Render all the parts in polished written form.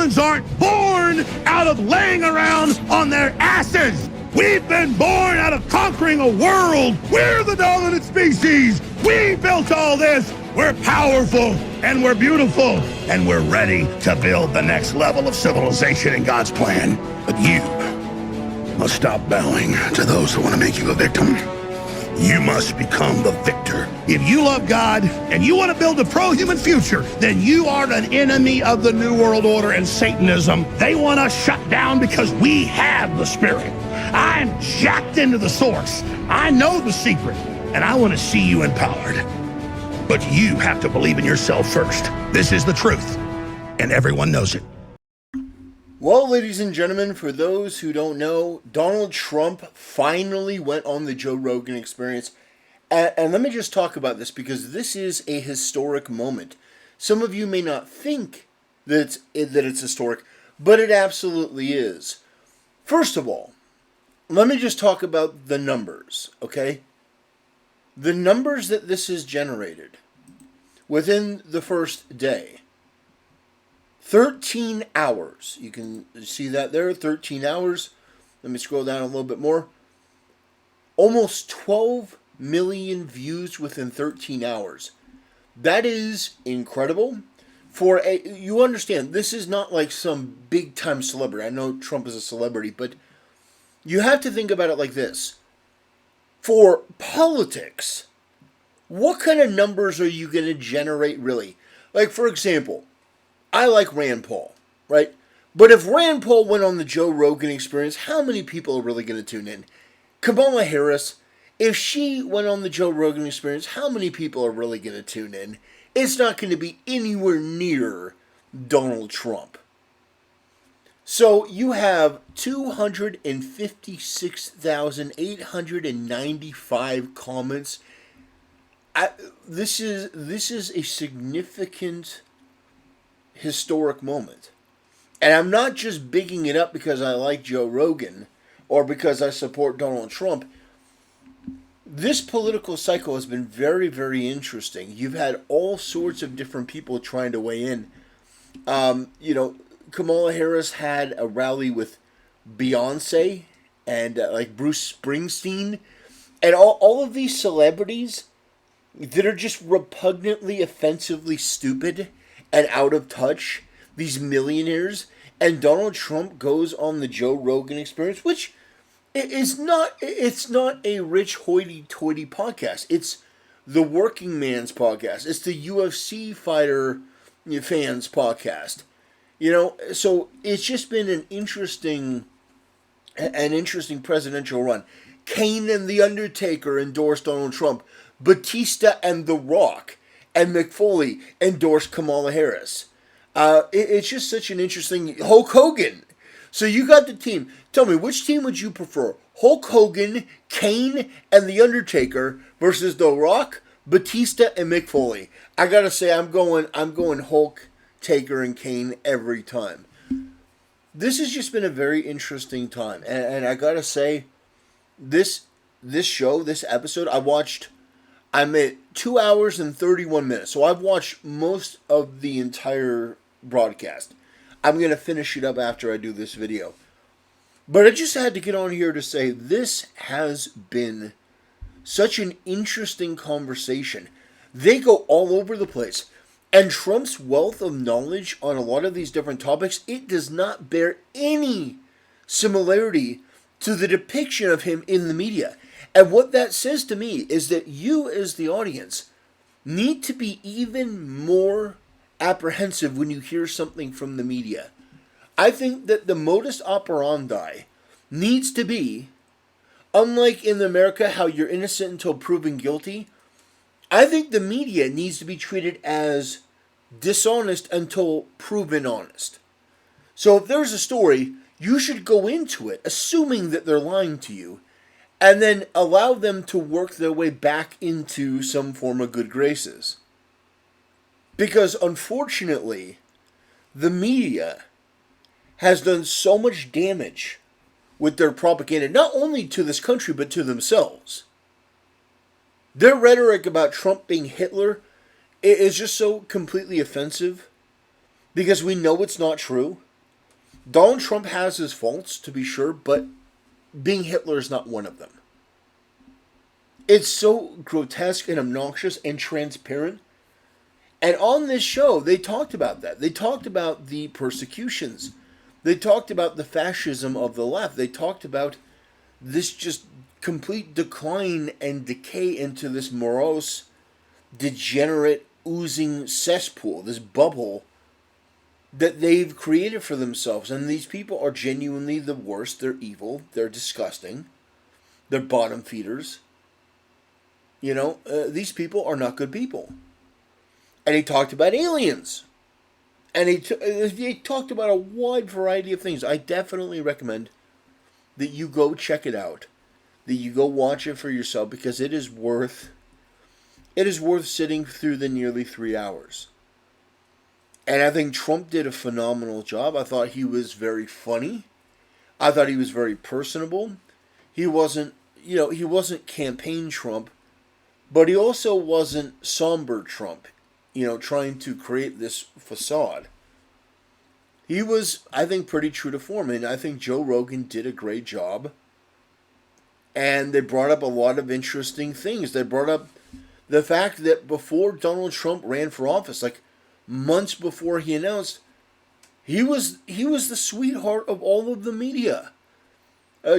Humans aren't born out of laying around on their asses. We've been born out of conquering a world. We're the dominant species. We built all this. We're powerful and we're beautiful and we're ready to build the next level of civilization in God's plan. But you must stop bowing to those who want to make you a victim. You must become the victor. If you love God and you want to build a pro-human future, then you are an enemy of the New World Order and Satanism. They want us shut down because we have the Spirit. I'm jacked into the source. I know the secret, and I want to see you empowered. But you have to believe in yourself first. This is the truth, and everyone knows it. Well, ladies and gentlemen, for those who don't know, Donald Trump finally went on the Joe Rogan Experience. And let me just talk about this because this is a historic moment. Some of you may not think that it's historic, but it absolutely is. First of all, let me just talk about the numbers, okay? The numbers that this has generated within the first day. 13 hours. You can see that there, 13 hours. Let me scroll down a little bit more. Almost 12 million views within 13 hours. That is incredible. You understand, this is not like some big time celebrity. I know Trump is a celebrity, but you have to think about it like this. For politics, what kind of numbers are you going to generate really? Like, for example, I like Rand Paul, right? But if Rand Paul went on the Joe Rogan Experience, how many people are really going to tune in? Kamala Harris, if she went on the Joe Rogan Experience, how many people are really going to tune in? It's not going to be anywhere near Donald Trump. So you have 256,895 comments. This is a significant historic moment. And I'm not just bigging it up because I like Joe Rogan or because I support Donald Trump. This political cycle has been very, very interesting. You've had all sorts of different people trying to weigh in. Kamala Harris had a rally with Beyonce and like Bruce Springsteen. And all of these celebrities that are just repugnantly, offensively stupid and out of touch, these millionaires, and Donald Trump goes on the Joe Rogan Experience, which it's not a rich hoity-toity podcast. It's the working man's podcast. It's the UFC fighter fans podcast. So it's just been an interesting presidential run. Kane and The Undertaker endorsed Donald Trump. Batista and The Rock and McFoley endorsed Kamala Harris. It's just such an interesting... Hulk Hogan. So you got the team. Tell me, which team would you prefer? Hulk Hogan, Kane, and The Undertaker versus The Rock, Batista, and McFoley. I gotta say, I'm going Hulk, Taker, and Kane every time. This has just been a very interesting time. And I gotta say, this episode, I'm at 2 hours and 31 minutes. So I've watched most of the entire broadcast. I'm going to finish it up after I do this video. But I just had to get on here to say this has been such an interesting conversation. They go all over the place. And Trump's wealth of knowledge on a lot of these different topics, it does not bear any similarity to the depiction of him in the media. And what that says to me is that you, as the audience, need to be even more apprehensive when you hear something from the media. I think that the modus operandi needs to be, unlike in America how you're innocent until proven guilty, I think the media needs to be treated as dishonest until proven honest. So if there's a story, you should go into it assuming that they're lying to you, and then allow them to work their way back into some form of good graces. Because unfortunately, the media has done so much damage with their propaganda, not only to this country, but to themselves. Their rhetoric about Trump being Hitler is just so completely offensive, because we know it's not true. Donald Trump has his faults, to be sure, but being Hitler is not one of them. It's so grotesque and obnoxious and transparent. And on this show, they talked about that. They talked about the persecutions. They talked about the fascism of the left. They talked about this just complete decline and decay into this morose, degenerate, oozing cesspool, this bubble that they've created for themselves. And these people are genuinely the worst. They're evil. They're disgusting. They're bottom feeders. These people are not good people. And he talked about aliens. And he talked about a wide variety of things. I definitely recommend that you go check it out. That you go watch it for yourself, because it is worth sitting through the nearly 3 hours. And I think Trump did a phenomenal job. I thought he was very funny. I thought he was very personable. He wasn't campaign Trump, but he also wasn't somber Trump, trying to create this facade. He was, I think, pretty true to form, and I think Joe Rogan did a great job. And they brought up a lot of interesting things. They brought up the fact that before Donald Trump ran for office, like months before he announced, he was the sweetheart of all of the media.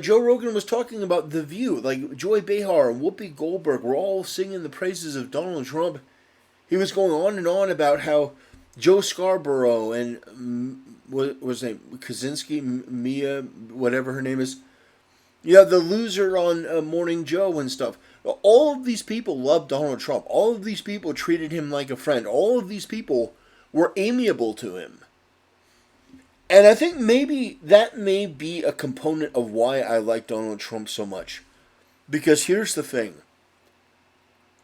Joe Rogan was talking about The View, like Joy Behar and Whoopi Goldberg were all singing the praises of Donald Trump. He was going on and on about how Joe Scarborough and what was his name, Kaczynski, Mia, whatever her name is, the loser on Morning Joe and stuff. All of these people loved Donald Trump. All of these people treated him like a friend. All of these people were amiable to him. And I think maybe that may be a component of why I like Donald Trump so much. Because here's the thing.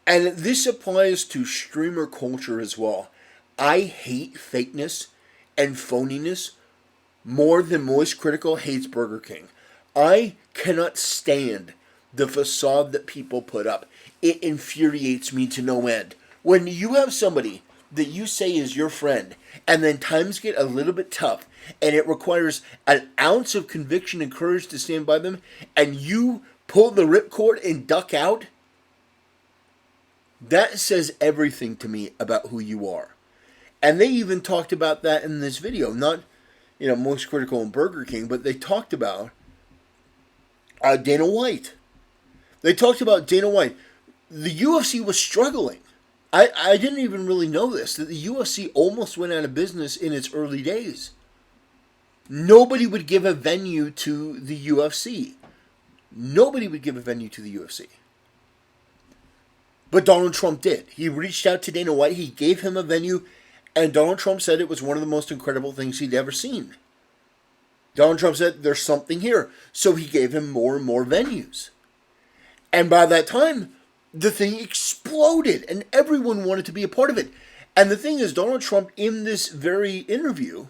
And this applies to streamer culture as well. I hate fakeness and phoniness more than Moist Critical hates Burger King. I cannot stand the facade that people put up. It infuriates me to no end. When you have somebody that you say is your friend, and then times get a little bit tough, and it requires an ounce of conviction and courage to stand by them, and you pull the ripcord and duck out, that says everything to me about who you are. And they even talked about that in this video. Not, Most Critical and Burger King, but they talked about Dana White. They talked about Dana White. The UFC was struggling. I didn't even really know this, that the UFC almost went out of business in its early days. Nobody would give a venue to the UFC. Nobody would give a venue to the UFC. But Donald Trump did. He reached out to Dana White. He gave him a venue. And Donald Trump said it was one of the most incredible things he'd ever seen. Donald Trump said, there's something here. So he gave him more and more venues. And by that time, the thing exploded. And everyone wanted to be a part of it. And the thing is, Donald Trump, in this very interview,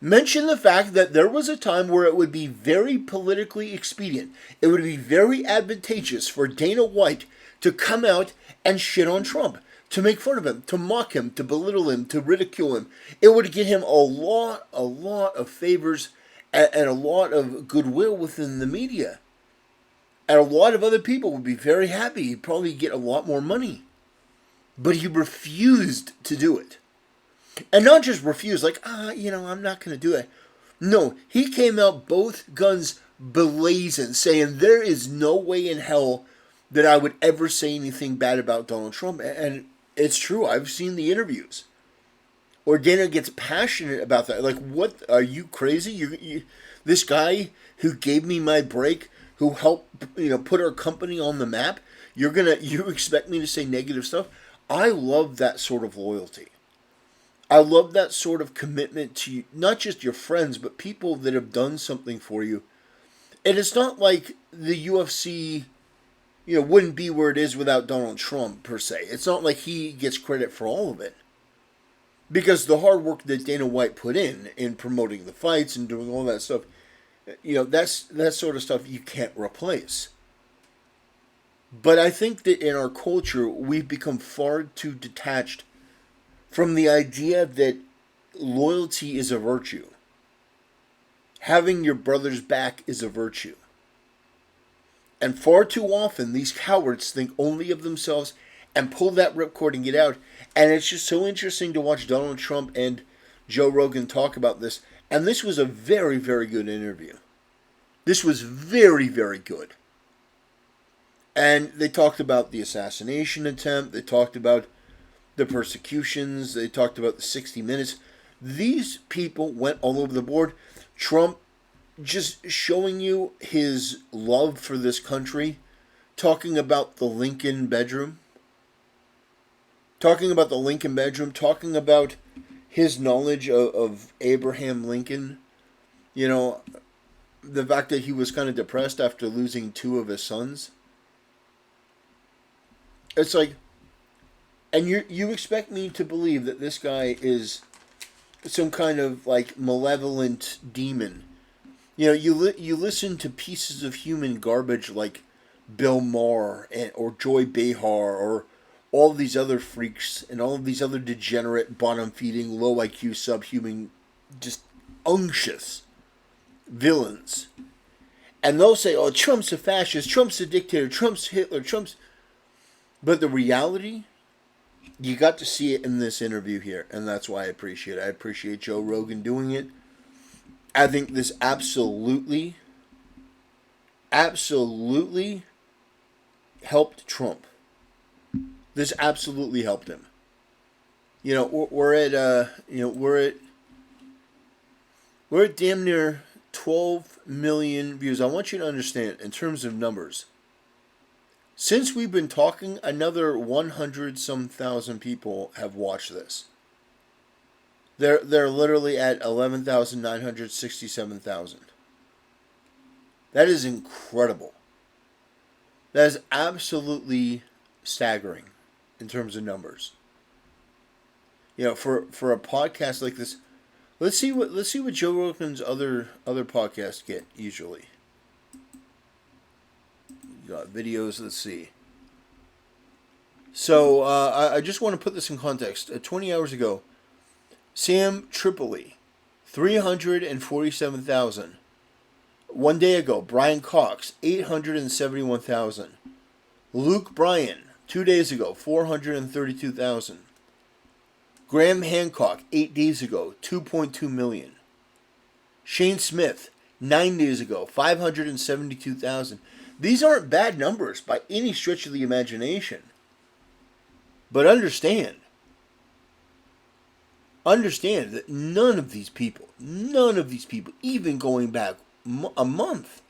mentioned the fact that there was a time where it would be very politically expedient. It would be very advantageous for Dana White to come out and shit on Trump, to make fun of him, to mock him, to belittle him, to ridicule him. It would get him a lot of favors and a lot of goodwill within the media. And a lot of other people would be very happy. He'd probably get a lot more money. But he refused to do it. And not just refused, like, I'm not going to do it. No, he came out both guns blazing, saying there is no way in hell that I would ever say anything bad about Donald Trump. And it's true. I've seen the interviews. Or Dana gets passionate about that. Like, what? Are you crazy? You this guy who gave me my break, who helped put our company on the map, you expect me to say negative stuff? I love that sort of loyalty. I love that sort of commitment to not just your friends, but people that have done something for you. And it's not like the UFC, wouldn't be where it is without Donald Trump, per se. It's not like he gets credit for all of it. Because the hard work that Dana White put in promoting the fights and doing all that stuff, that sort of stuff you can't replace. But I think that in our culture, we've become far too detached from the idea that loyalty is a virtue. having your brother's back is a virtue. And far too often, these cowards think only of themselves and pull that ripcord and get out. And it's just so interesting to watch Donald Trump and Joe Rogan talk about this. And this was a very, very good interview. This was very, very good. And they talked about the assassination attempt. They talked about the persecutions. They talked about the 60 Minutes. These people went all over the board. Trump just showing you his love for this country, talking about the Lincoln bedroom, talking about his knowledge of Abraham Lincoln, you know, the fact that he was kind of depressed after losing 2 of his sons. It's like, and you expect me to believe that this guy is some kind of like malevolent demon. You know, you listen to pieces of human garbage like Bill Maher or Joy Behar or all these other freaks and all of these other degenerate, bottom-feeding, low IQ, subhuman, just unctuous villains. And they'll say, oh, Trump's a fascist, Trump's a dictator, Trump's Hitler, Trump's... But the reality, you got to see it in this interview here, and that's why I appreciate it. I appreciate Joe Rogan doing it. I think this absolutely helped Trump. This absolutely helped him. You know, we're at damn near 12 million views. I want you to understand, in terms of numbers, since we've been talking, another 100-some thousand people have watched this. They're literally at 11,967,000. That is incredible. That is absolutely staggering in terms of numbers. You know, for a podcast like this, let's see what Joe Rogan's other podcasts get usually. You got videos. Let's see. So I just want to put this in context. 20 hours ago, Sam Tripoli, 347,000. 1 day ago, Brian Cox, 871,000. Luke Bryan, 2 days ago, 432,000. Graham Hancock, 8 days ago, 2.2 million. Shane Smith, 9 days ago, 572,000. These aren't bad numbers by any stretch of the imagination. But understand that none of these people, even going back a month,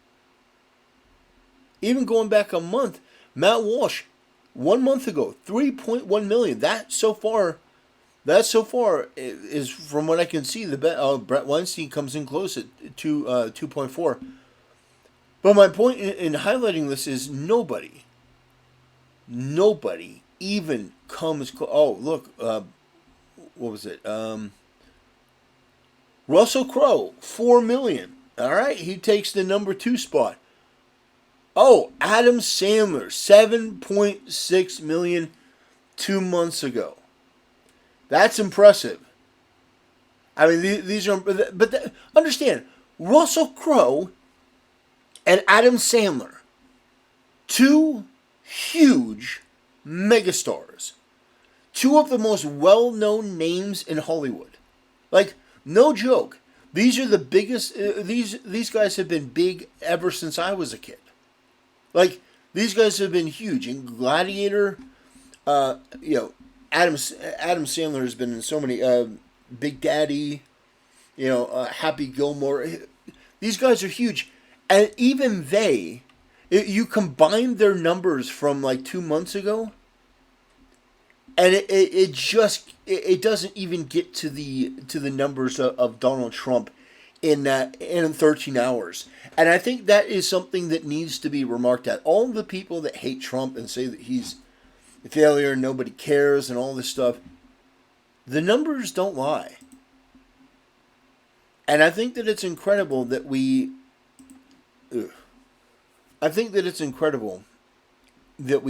Matt Walsh, 1 month ago, 3.1 million. That so far is, from what I can see, Brett Weinstein comes in close at 2.4. But my point in highlighting this is nobody even comes close. Oh, look, what was it? Russell Crowe, 4 million. All right, he takes the number 2 spot. Oh, Adam Sandler, 7.6 million 2 months ago. That's impressive. I mean, these are, but understand, Russell Crowe and Adam Sandler, 2 huge megastars, 2 of the most well-known names in Hollywood. Like, no joke. These are the biggest. These guys have been big ever since I was a kid. Like, these guys have been huge. In Gladiator, Adam Sandler has been in so many. Big Daddy, Happy Gilmore. These guys are huge, and even you combine their numbers from like 2 months ago, and it doesn't even get to the numbers of Donald Trump in 13 hours. And I think that is something that needs to be remarked at. All the people that hate Trump and say that he's a failure, nobody cares, and all this stuff, the numbers don't lie. And I think that it's incredible that we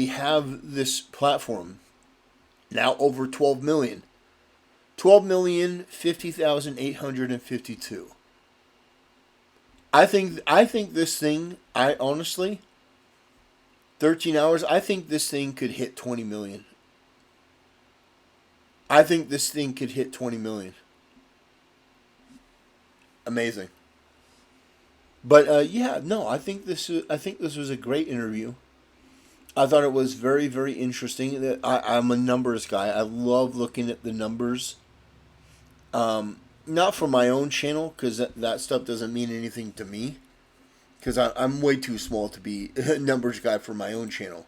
have this platform now over 12 million. 12,050,852. I think this thing, I honestly, 13 hours, I think this thing could hit 20 million. I think this thing could hit 20 million. Amazing. But yeah, no, I think this was a great interview. I thought it was very, very interesting. I'm a numbers guy. I love looking at the numbers. Not for my own channel, because that stuff doesn't mean anything to me. Because I'm way too small to be a numbers guy for my own channel.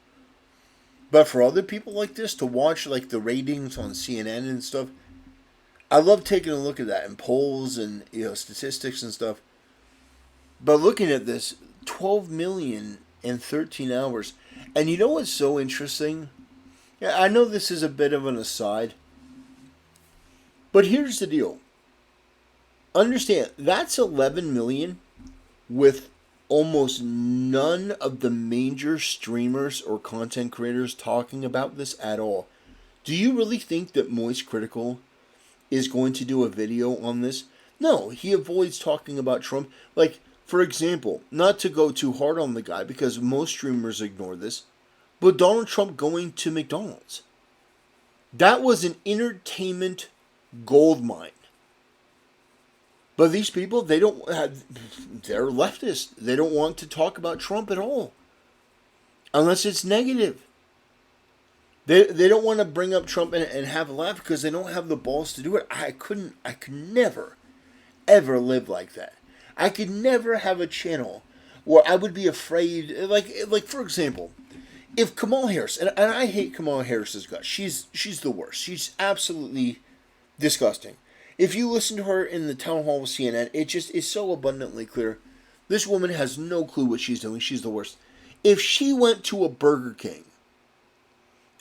But for other people like this, to watch like the ratings on CNN and stuff, I love taking a look at that and polls and statistics and stuff. But looking at this, 12 million in 13 hours. And you know what's so interesting? Yeah, I know this is a bit of an aside, but here's the deal. Understand, that's 11 million with almost none of the major streamers or content creators talking about this at all. Do you really think that Moist Critical is going to do a video on this? No, he avoids talking about Trump. Like, for example, not to go too hard on the guy because most streamers ignore this, but Donald Trump going to McDonald's. That was an entertainment gold mine. But these people, they're leftists. They don't want to talk about Trump at all. Unless it's negative. They don't want to bring up Trump and have a laugh because they don't have the balls to do it. I could never, ever live like that. I could never have a channel where I would be afraid, like for example, if Kamala Harris, and I hate Kamala Harris's guts, she's the worst. She's absolutely disgusting. If you listen to her in the town hall with CNN, it just is so abundantly clear. This woman has no clue what she's doing. She's the worst. If she went to a Burger King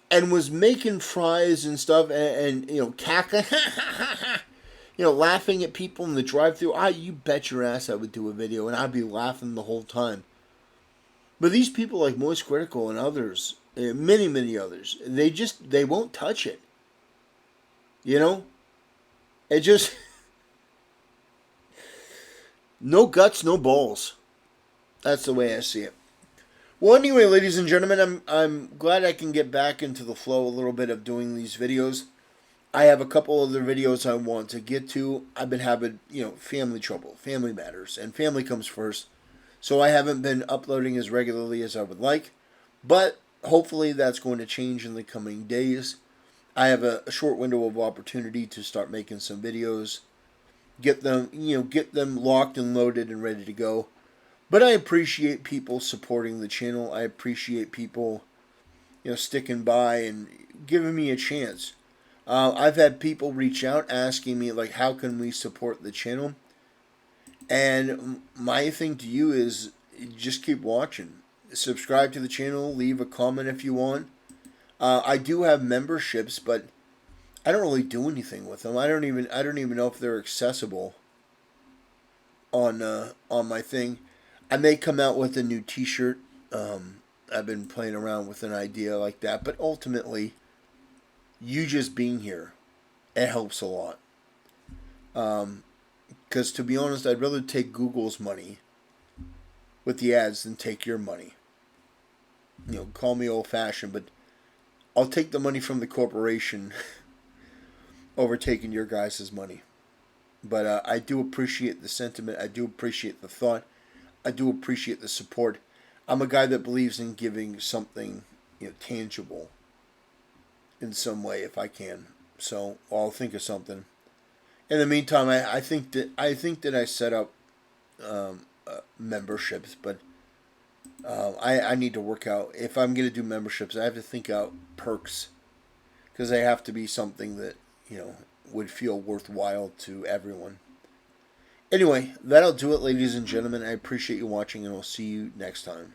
and was making fries and stuff and cackling, laughing at people in the drive-thru, you bet your ass I would do a video and I'd be laughing the whole time. But these people like Moist Critical and others, many, many others, they won't touch it. It just... no guts, no balls. That's the way I see it. Well, anyway, ladies and gentlemen, I'm glad I can get back into the flow a little bit of doing these videos. I have a couple other videos I want to get to. I've been having, family trouble, family matters, and family comes first. So I haven't been uploading as regularly as I would like, but hopefully that's going to change in the coming days. I have a short window of opportunity to start making some videos, get them locked and loaded and ready to go. But I appreciate people supporting the channel. I appreciate people, sticking by and giving me a chance. I've had people reach out asking me, like, how can we support the channel? And my thing to you is just keep watching. Subscribe to the channel. Leave a comment if you want. I do have memberships, but I don't really do anything with them. I don't even know if they're accessible on my thing. I may come out with a new T-shirt. I've been playing around with an idea like that, but ultimately, you just being here, it helps a lot. Because to be honest, I'd rather take Google's money with the ads than take your money. Call me old-fashioned, but I'll take the money from the corporation over taking your guys' money. But I do appreciate the sentiment. I do appreciate the thought. I do appreciate the support. I'm a guy that believes in giving something tangible in some way if I can. So I'll think of something. In the meantime, I think that I set up memberships, but I need to work out. If I'm going to do memberships, I have to think out perks, because they have to be something that would feel worthwhile to everyone. Anyway, that'll do it, ladies and gentlemen. I appreciate you watching, and I'll see you next time.